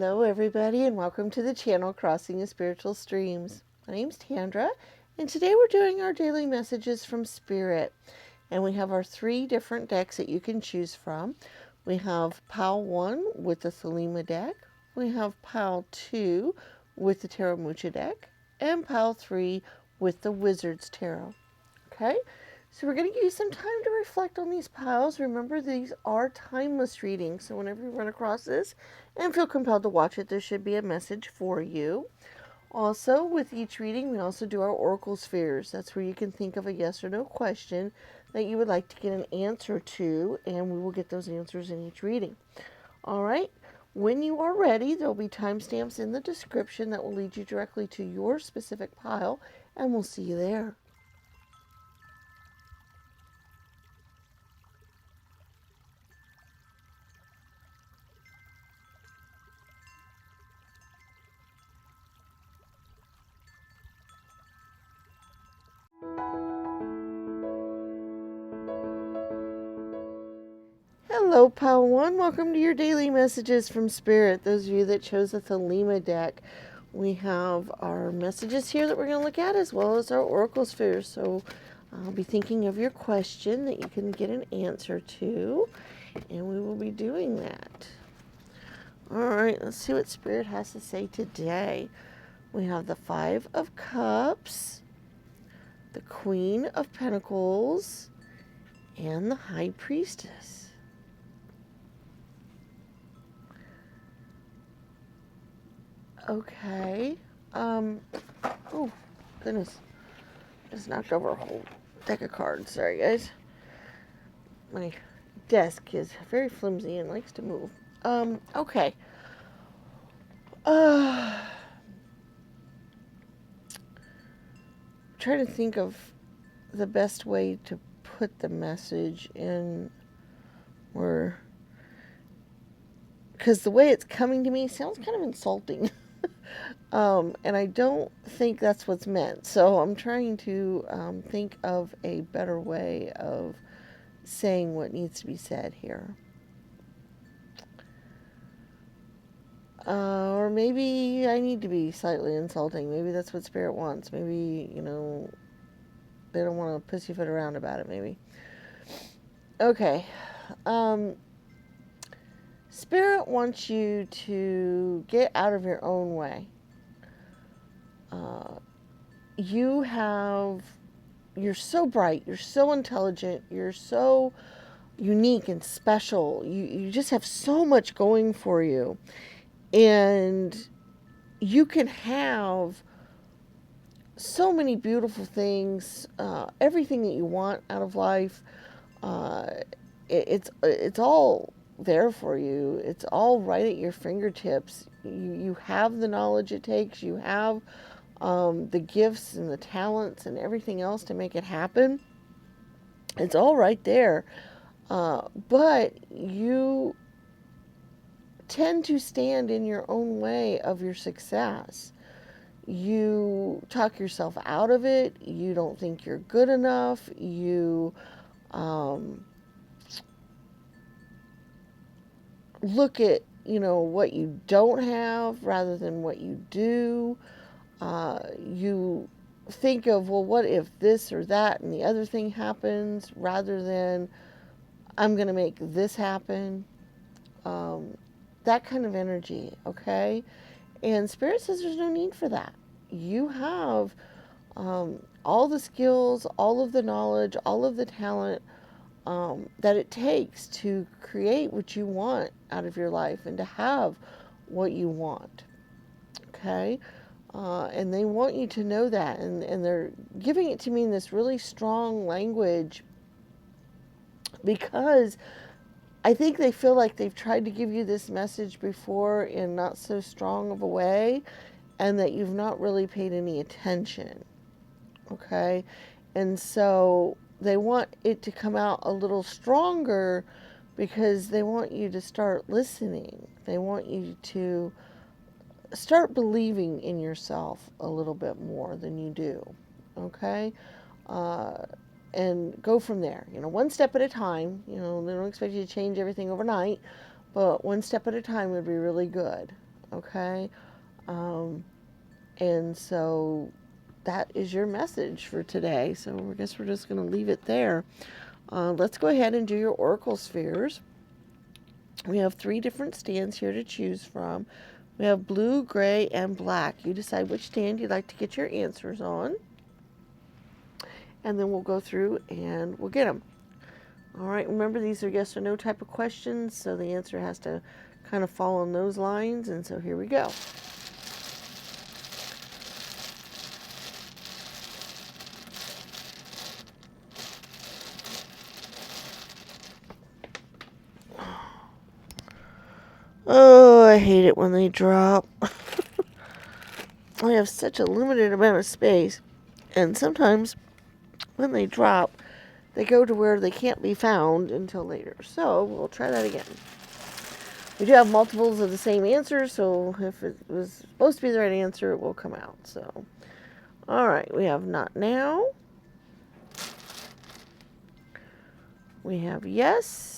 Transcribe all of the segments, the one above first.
Hello everybody and welcome to the channel Crossing the Spiritual Streams. My name's Tandra and today we're doing our daily messages from Spirit, and we have our 3 different decks that you can choose from. We have Pile 1 with the Thelema deck, we have Pile 2 with the Tarot Mucha deck, and Pile 3 with the Wizard's Tarot. Okay, so we're going to give you some time to reflect on these piles. Remember, these are timeless readings, so whenever you run across this and feel compelled to watch it, there should be a message for you. Also, with each reading, we also do our Oracle Spheres. That's where you can think of a yes or no question that you would like to get an answer to, and we will get those answers in each reading. All right, when you are ready, there will be timestamps in the description that will lead you directly to your specific pile, and we'll see you there. Hello, Pile 1. Welcome to your daily messages from Spirit. Those of you that chose the Thelema deck, we have our messages here that we're going to look at, as well as our Oracle Spheres. So I'll be thinking of your question that you can get an answer to, and we will be doing that. All right, let's see what Spirit has to say today. We have the 5 of Cups, the Queen of Pentacles, and the High Priestess. Okay. Oh, goodness. Just knocked over a whole deck of cards. Sorry, guys. My desk is very flimsy and likes to move. Okay. Trying to think of the best way to put the message in, or because the way it's coming to me sounds kind of insulting. And I don't think that's what's meant. So I'm trying to think of a better way of saying what needs to be said here. Or maybe I need to be slightly insulting. Maybe that's what Spirit wants. Maybe, they don't want to pussyfoot around about it, maybe. Okay. Spirit wants you to get out of your own way. You're so bright, you're so intelligent, you're so unique and special. You just have so much going for you. And you can have so many beautiful things, everything that you want out of life. It's all there for you. It's all right at your fingertips. You have the knowledge it takes. You have the gifts and the talents and everything else to make it happen. It's all right there. But you tend to stand in your own way of your success. You talk yourself out of it. You don't think you're good enough. You look at, what you don't have rather than what you do. You think of, well, what if this or that and the other thing happens, rather than I'm going to make this happen. That kind of energy, okay? And Spirit says there's no need for that. You have all the skills, all of the knowledge, all of the talent that it takes to create what you want out of your life and to have what you want, okay? And they want you to know that, and they're giving it to me in this really strong language, because I think they feel like they've tried to give you this message before in not so strong of a way, and that you've not really paid any attention, okay? And so they want it to come out a little stronger because they want you to start listening. They want you to start believing in yourself a little bit more than you do, okay? And go from there, one step at a time. They don't expect you to change everything overnight, but one step at a time would be really good, Okay? And so that is your message for today. So I guess we're just going to leave it there. Let's go ahead and do your oracle spheres. We have 3 different stands here to choose from. We have blue, gray, and black. You decide which stand you'd like to get your answers on. And then we'll go through and we'll get them. All right, remember these are yes or no type of questions, so the answer has to kind of fall on those lines. And so here we go. Oh, I hate it when they drop. I have such a limited amount of space, and sometimes when they drop, they go to where they can't be found until later. So we'll try that again. We do have multiples of the same answer, so if it was supposed to be the right answer, it will come out. So, all right, we have not now. We have yes.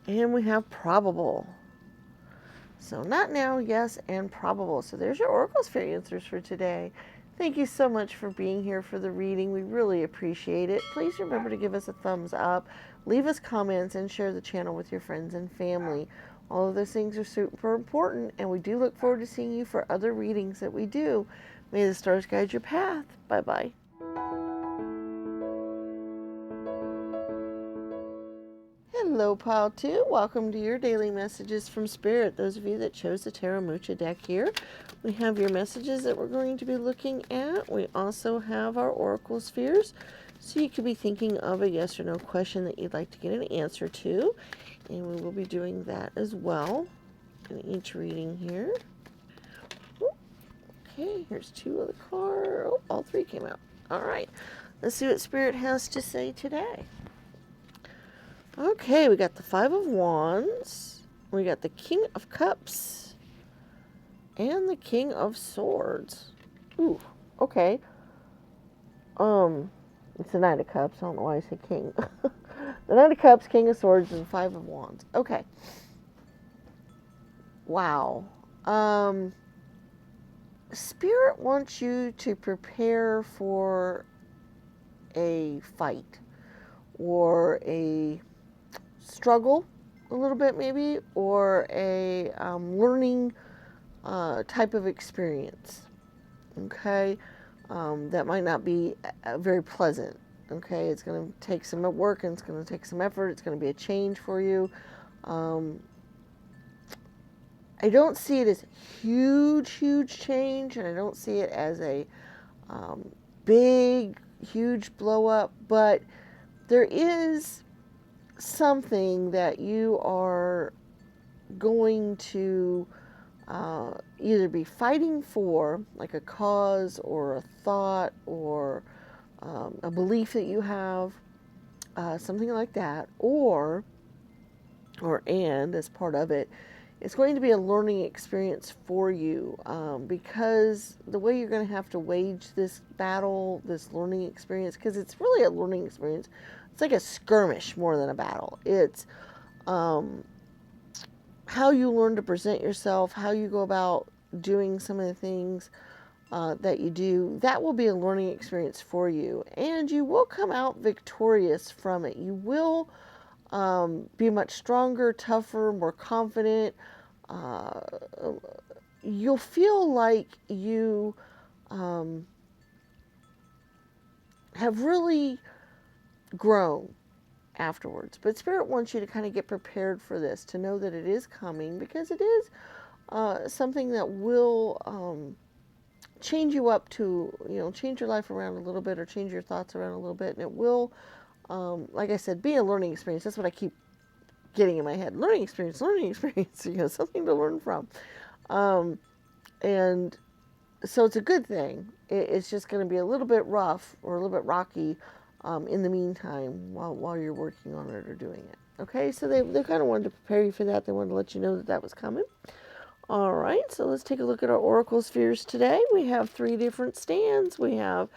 And we have probable. So not now, yes, and probable. So there's your oracle sphere answers for today. Thank you so much for being here for the reading. We really appreciate it. Please remember to give us a thumbs up, leave us comments, and share the channel with your friends and family. All of those things are super important, and we do look forward to seeing you for other readings that we do. May the stars guide your path. Bye-bye. Hello, Pile 2. Welcome to your daily messages from Spirit. Those of you that chose the Tarot Mucha deck here, we have your messages that we're going to be looking at. We also have our oracle spheres, so you could be thinking of a yes or no question that you'd like to get an answer to, and we will be doing that as well in each reading here. Okay, here's 2 of the cards. Oh, all 3 came out. All right, let's see what Spirit has to say today. Okay, we got the 5 of Wands, we got the King of Cups, and the King of Swords. Ooh, okay. It's the Knight of Cups. I don't know why I say King. The Knight of Cups, King of Swords, and 5 of Wands. Okay. Wow. Spirit wants you to prepare for a fight or a struggle a little bit maybe, or a learning type of experience, okay, that might not be very pleasant, okay. It's going to take some work, and it's going to take some effort. It's going to be a change for you. I don't see it as huge change, and I don't see it as a big, huge blow up, but there is something that you are going to either be fighting for, like a cause or a thought or a belief that you have, something like that, and as part of it, it's going to be a learning experience for you, because the way you're going to have to wage this battle, this learning experience, because it's really a learning experience. It's like a skirmish more than a battle. It's how you learn to present yourself, how you go about doing some of the things that you do. That will be a learning experience for you, and you will come out victorious from it. You will be much stronger, tougher, more confident. You'll feel like you have really grown afterwards. But Spirit wants you to kind of get prepared for this, to know that it is coming, because it is something that will change you up to, change your life around a little bit, or change your thoughts around a little bit. And it will, like I said, be a learning experience. That's what I keep getting in my head. Learning experience, something to learn from. And so it's a good thing. It's just going to be a little bit rough or a little bit rocky in the meantime while you're working on it or doing it. Okay, so they kind of wanted to prepare you for that. They wanted to let you know that was coming. All right, so let's take a look at our oracle spheres today. We have 3 different stands. We have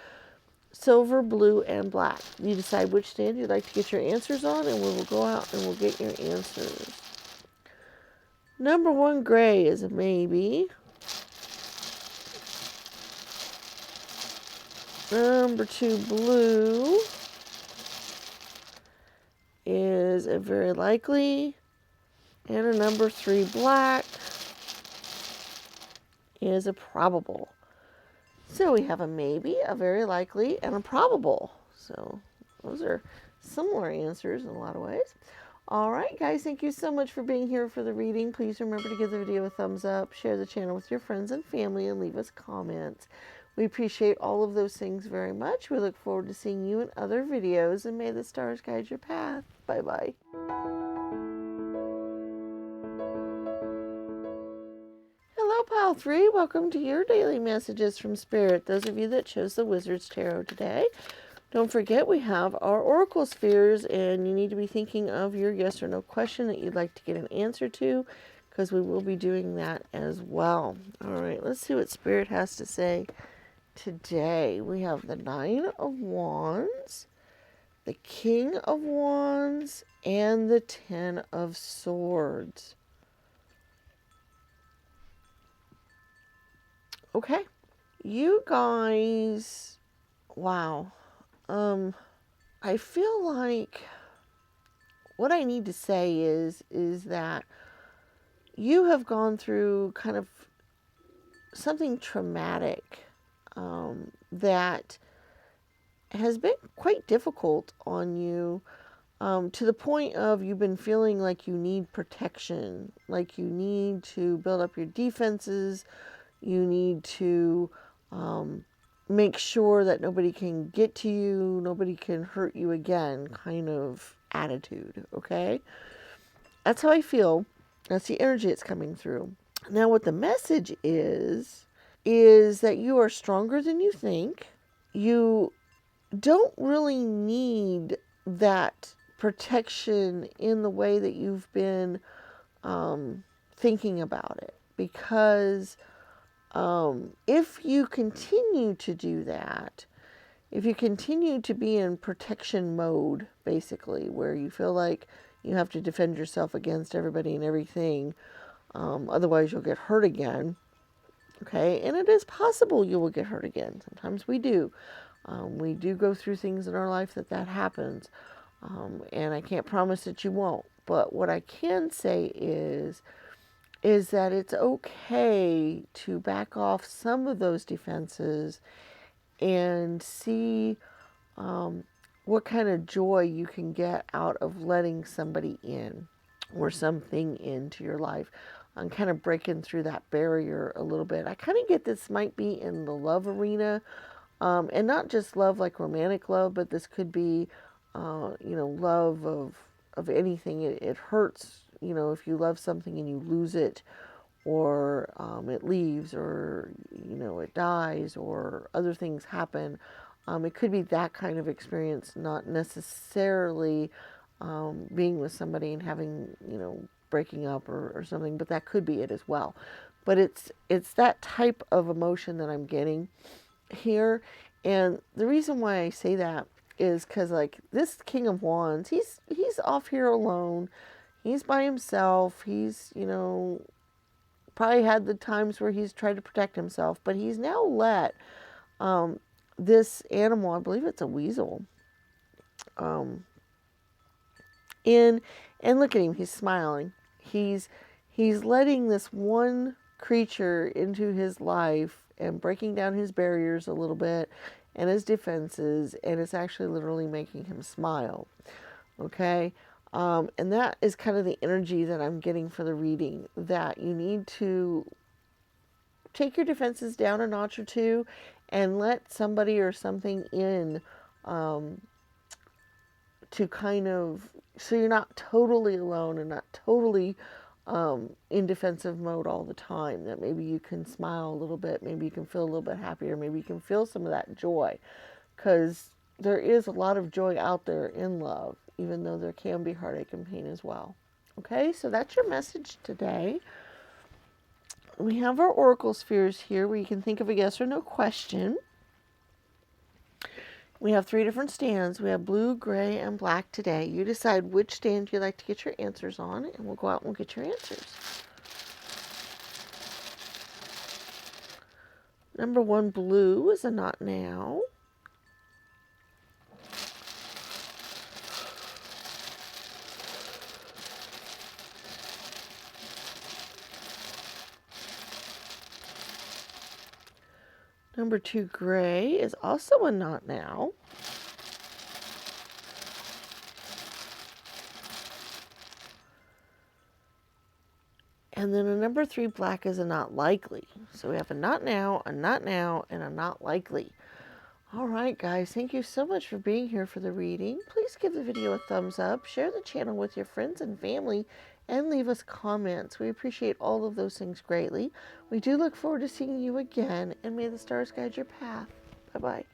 silver, blue, and black. You decide which stand you'd like to get your answers on, and we will go out and we'll get your answers. Number 1 gray is a maybe. Number 2 blue is a very likely. And a number 3 black is a probable. So we have a maybe, a very likely, and a probable. So those are similar answers in a lot of ways. All right, guys, thank you so much for being here for the reading. Please remember to give the video a thumbs up, share the channel with your friends and family, and leave us comments. We appreciate all of those things very much. We look forward to seeing you in other videos, and may the stars guide your path. Bye-bye. Hello, Pile 3. Welcome to your daily messages from Spirit. Those of you that chose the Wizard's Tarot today, don't forget we have our Oracle Spheres, and you need to be thinking of your yes or no question that you'd like to get an answer to, because we will be doing that as well. All right, let's see what Spirit has to say today. We have the 9 of Wands, the King of Wands, and the 10 of Swords. Okay, you guys, wow. I feel like what I need to say is that you have gone through kind of something traumatic that has been quite difficult on you, to the point of you've been feeling like you need protection, like you need to build up your defenses, you need to make sure that nobody can get to you, nobody can hurt you again kind of attitude, okay? That's how I feel. That's the energy that's coming through. Now, what the message is that you are stronger than you think. You don't really need that protection in the way that you've been thinking about it, because if you continue to do that, if you continue to be in protection mode, basically, where you feel like you have to defend yourself against everybody and everything, otherwise you'll get hurt again, okay? And it is possible you will get hurt again. Sometimes we do. We do go through things in our life that happens, and I can't promise that you won't. But what I can say is that it's okay to back off some of those defenses and see what kind of joy you can get out of letting somebody in or something into your life. I'm kind of breaking through that barrier a little bit. I kind of get this might be in the love arena, and not just love like romantic love, but this could be, love of anything. It hurts, if you love something and you lose it, or it leaves, or it dies, or other things happen. It could be that kind of experience, not necessarily being with somebody and having, breaking up or something, but that could be it as well. But it's that type of emotion that I'm getting here. And the reason why I say that is because, like, this King of Wands, he's off here alone. He's by himself. He's, probably had the times where he's tried to protect himself, but he's now let this animal, I believe it's a weasel, in, and look at him, he's smiling. He's letting this one creature into his life and breaking down his barriers a little bit and his defenses, and it's actually literally making him smile, okay? And that is kind of the energy that I'm getting for the reading, that you need to take your defenses down a notch or two and let somebody or something in, to kind of, so you're not totally alone and not totally in defensive mode all the time, that maybe you can smile a little bit, maybe you can feel a little bit happier, maybe you can feel some of that joy, because there is a lot of joy out there in love, even though there can be heartache and pain as well. Okay, so that's your message today. We have our Oracle Spheres here where you can think of a yes or no question. We have 3 different stands. We have blue, gray, and black today. You decide which stand you'd like to get your answers on, and we'll go out and we'll get your answers. Number 1 blue is a not now. Number 2 gray is also a not now. And then a number 3 black is a not likely. So we have a not now, and a not likely. All right, guys, thank you so much for being here for the reading. Please give the video a thumbs up, share the channel with your friends and family, and leave us comments. We appreciate all of those things greatly. We do look forward to seeing you again, and may the stars guide your path. Bye-bye.